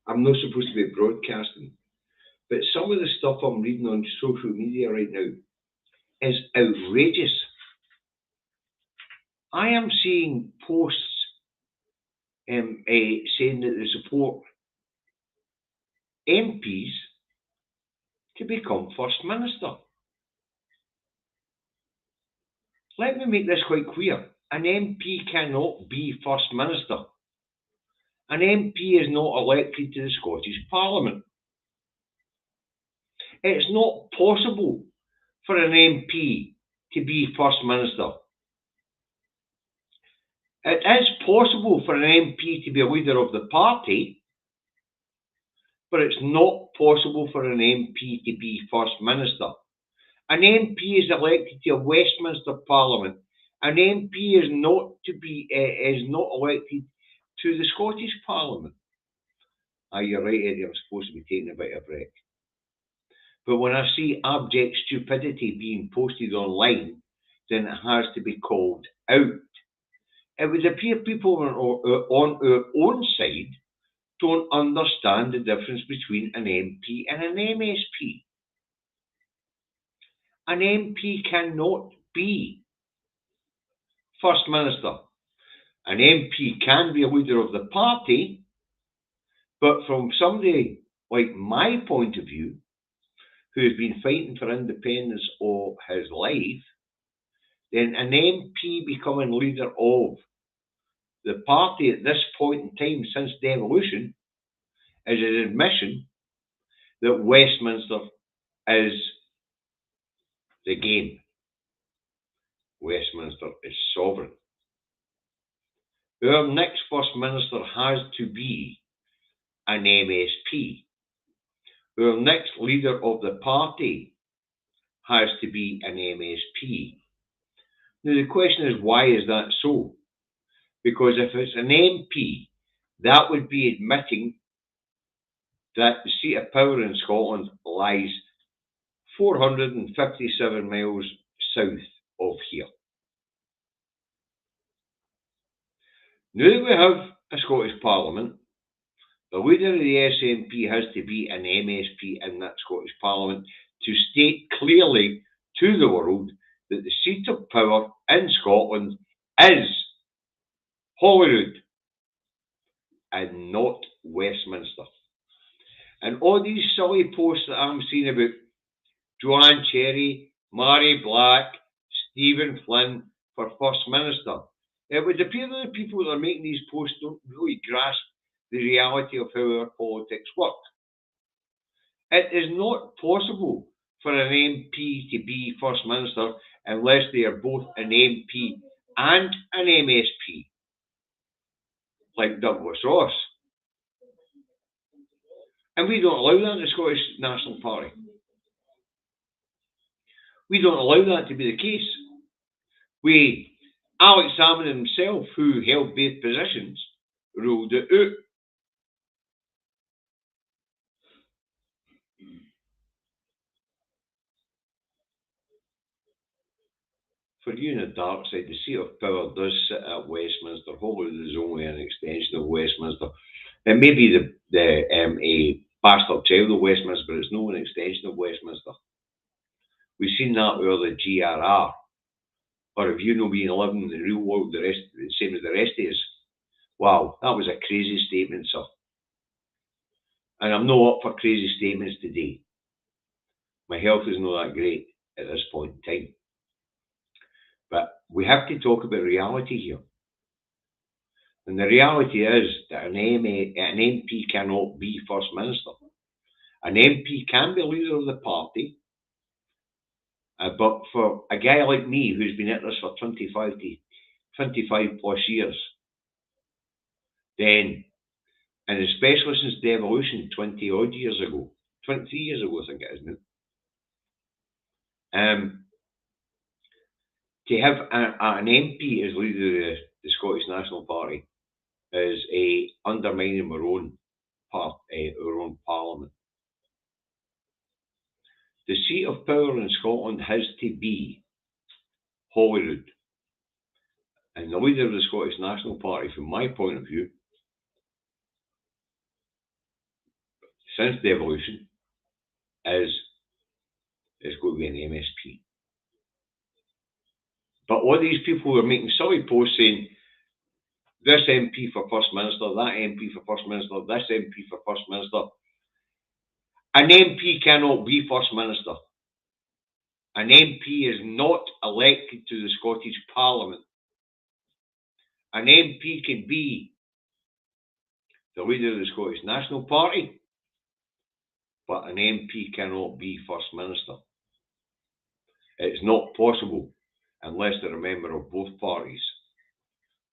I'm not supposed to be broadcasting, but some of the stuff I'm reading on social media right now is outrageous. I am seeing posts saying that they support MPs to become First Minister. Let me make this quite clear. An MP cannot be First Minister. An MP is not elected to the Scottish Parliament. It's not possible for an MP to be First Minister. It is possible for an MP to be a leader of the party, but it's not possible for an MP to be First Minister. An MP is elected to a Westminster Parliament. An MP is not elected to the Scottish Parliament. You're right, Eddie, I'm supposed to be taking a bit of a break. But when I see abject stupidity being posted online, then it has to be called out. It would appear people on our own side don't understand the difference between an MP and an MSP. An MP cannot be First Minister. An MP can be a leader of the party, but from somebody like my point of view, who has been fighting for independence all his life, then an MP becoming leader of the party at this point in time since devolution is an admission that Westminster is the game. Westminster is sovereign. Our next First Minister has to be an MSP. Our next leader of the party has to be an MSP. Now the question is, why is that so? Because if it's an MP, that would be admitting that the seat of power in Scotland lies 457 miles south of here. Now that we have a Scottish Parliament, the leader of the SNP has to be an MSP in that Scottish Parliament to state clearly to the world that the seat of power in Scotland is Holyrood and not Westminster. And all these silly posts that I'm seeing about Joanne Cherry, Mary Black, Stephen Flynn for First Minister, it would appear that the people that are making these posts don't really grasp the reality of how our politics work. It is not possible for an MP to be First Minister unless they are both an MP and an MSP, like Douglas Ross. And we don't allow that in the Scottish National Party. We don't allow that to be the case. Alex Salmond himself, who held both positions, ruled it out. For you in the dark side, the seat of power does sit at Westminster. Holyrood is only an extension of Westminster. It may be a bastard child of Westminster, but it's not an extension of Westminster. We've seen that with the GRR. Or if you know being living in the real world, the same as the rest of us. Wow, that was a crazy statement, sir. And I'm not up for crazy statements today. My health is not that great at this point in time. But we have to talk about reality here. And the reality is that an MP cannot be First Minister. An MP can be a leader of the party, but for a guy like me who's been at this for 25 plus years, then, and especially since devolution 20 odd years ago, 23 years ago I think it is now, to have an MP as leader of the Scottish National Party is undermining our own Parliament. The seat of power in Scotland has to be Holyrood. And the leader of the Scottish National Party, from my point of view, since devolution is it's going to be an MSP. But all these people who are making silly posts saying this MP for First Minister, that MP for First Minister, this MP for First Minister. An MP cannot be First Minister. An MP is not elected to the Scottish Parliament. An MP can be the leader of the Scottish National Party, but an MP cannot be First Minister. It's not possible unless they're a member of both parties.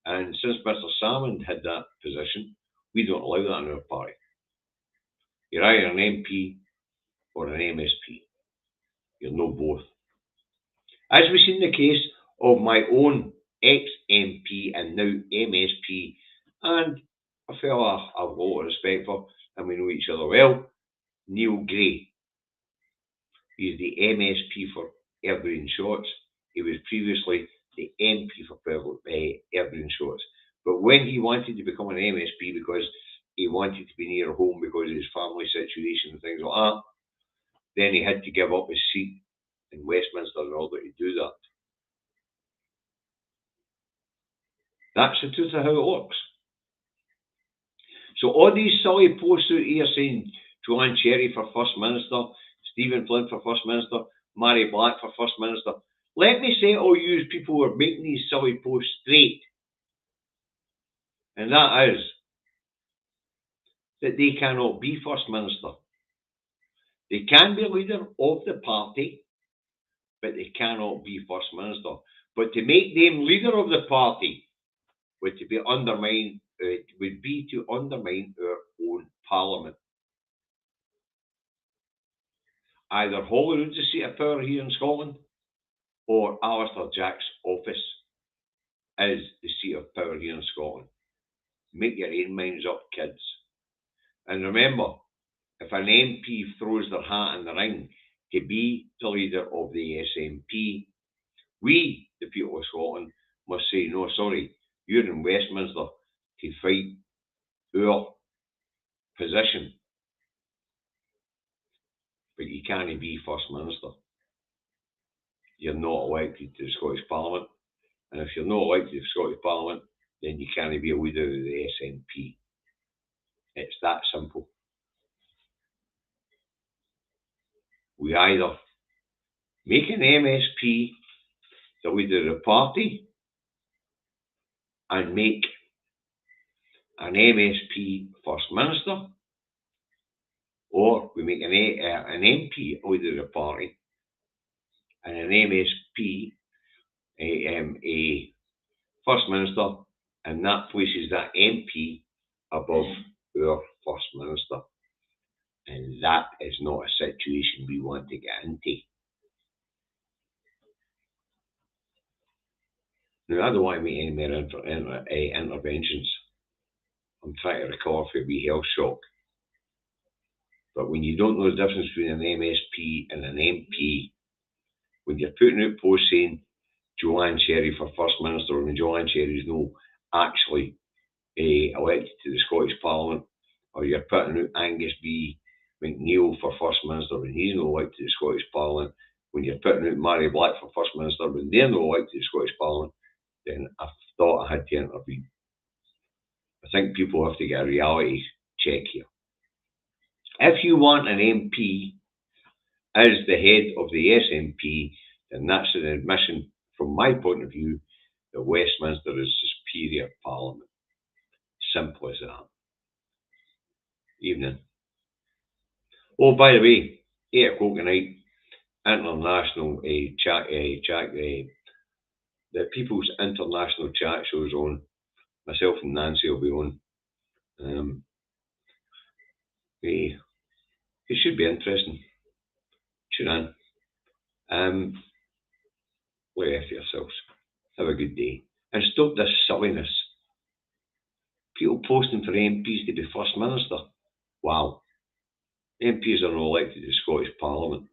And since Mr. Salmond had that position, we don't allow that in our party. You're either an MP or an MSP. You're no both. As we've seen the case of my own ex-MP and now MSP, and a fella I've got a lot of respect for, and we know each other well, Neil Gray. He's the MSP for Airdrie Shorts. He was previously the MP for Airdrie Shorts. But when he wanted to become an MSP because he wanted to be near home because of his family situation and things like that, then he had to give up his seat in Westminster in order to do that. That's the truth of how it works. So all these silly posts out here saying Joanne Cherry for First Minister, Stephen Flynn for First Minister, Mary Black for First Minister. Let me say all you people who are making these silly posts straight. And that is that they cannot be First Minister. They can be leader of the party, but they cannot be First Minister. But to make them leader of the party would be to undermine our own Parliament. Either Holyrood's the seat of power here in Scotland, or Alistair Jack's office is the seat of power here in Scotland. Make your own minds up, kids. And remember, if an MP throws their hat in the ring to be the leader of the SNP, we, the people of Scotland, must say, no, sorry, you're in Westminster to fight our position, but you can't be First Minister. You're not elected to the Scottish Parliament, and if you're not elected to the Scottish Parliament, then you can't be a leader of the SNP. It's that simple. We either make an MSP the leader of the party and make an MSP First Minister, or we make an MP leader of the party and an MSP a First Minister, and that places that MP above our First Minister. And that is not a situation we want to get into. Now, I don't want to make any more interventions. I'm trying to recover from a wee health shock. But when you don't know the difference between an MSP and an MP, when you're putting out posts saying Joanne Cherry for First Minister, when Joanne Cherry is no actually elected to the Scottish Parliament, or you're putting out Angus B. McNeill for First Minister when he's not elected to the Scottish Parliament, when you're putting out Mary Black for First Minister when they're not elected to the Scottish Parliament, then I thought I had to intervene. I think people have to get a reality check here. If you want an MP as the head of the SNP, then that's an admission, from my point of view, that Westminster is the superior Parliament. Simple as that. Evening. Oh, by the way, 8 o'clock tonight, international chat, the People's International Chat show's on. Myself and Nancy will be on. It should be interesting. Tune in. Look after yourselves. Have a good day. And stop this silliness. People posting for MPs to be First Minister. Wow. MPs are not elected to the Scottish Parliament.